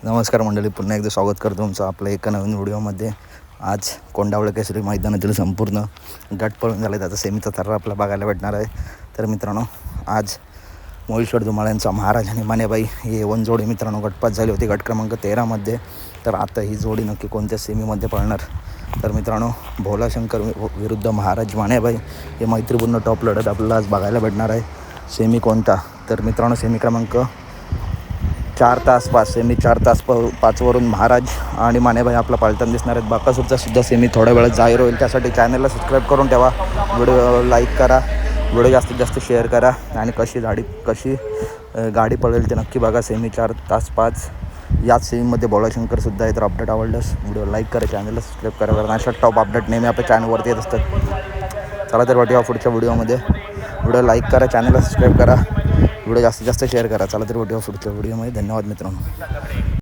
नमस्कार मंडळी, पुन्हा एकदा स्वागत करतो तुमचं आपल्या एका नवीन व्हिडिओमध्ये. आज कोंडावळे केसरी मैदानातील संपूर्ण गट पळून झाले, त्याचा सेमीचा थर्रा आपला बघायला भेटणार आहे. तर मित्रांनो, आज मोहिशवर धुमाळ यांचा महाराज आणि मानेबाई ही वन जोडी मित्रांनो गटपात झाली होती गट क्रमांक 13मध्ये. तर आता ही जोडी नक्की कोणत्या सेमीमध्ये पळणार? तर मित्रांनो, भोलाशंकर विरुद्ध महाराज मानेबाई हे मैत्रीपूर्ण टॉप लढत आपल्याला आज बघायला भेटणार आहे. सेमी कोणता? तर मित्रांनो, सेमी क्रमांक 4 तास 5 सेमी 4 तास 5वरून महाराज आणि मानेबाई आपला पाळताना दिसणार आहेत. बाकासूरचा सुद्धा सेमी थोड्या वेळात जाहीर होईल, त्यासाठी चॅनलला सबस्क्राईब करून ठेवा, व्हिडिओ लाईक करा, व्हिडिओ जास्तीत जास्त शेअर करा आणि कशी गाडी पळेल ते नक्की बघा. सेमी 4 तास 5 याच सेमीमध्ये भोलाशंकरसुद्धा आहे. तर अपडेट आवडल्यास व्हिडिओ लाईक करा, चॅनलला सबस्क्राईब करा, कारण अशा टॉप अपडेट नेहमी आपल्या चॅनलवरती येत असतात. चला तर भेटूया पुढच्या व्हिडिओमध्ये. व्हिडिओ लाईक करा, चॅनलला सबस्क्राईब करा, व्हिडिओ जास्तीत जास्त शेअर करा. चला तर भेटूया पुढच्या व्हिडिओमध्ये. धन्यवाद मित्रांनो.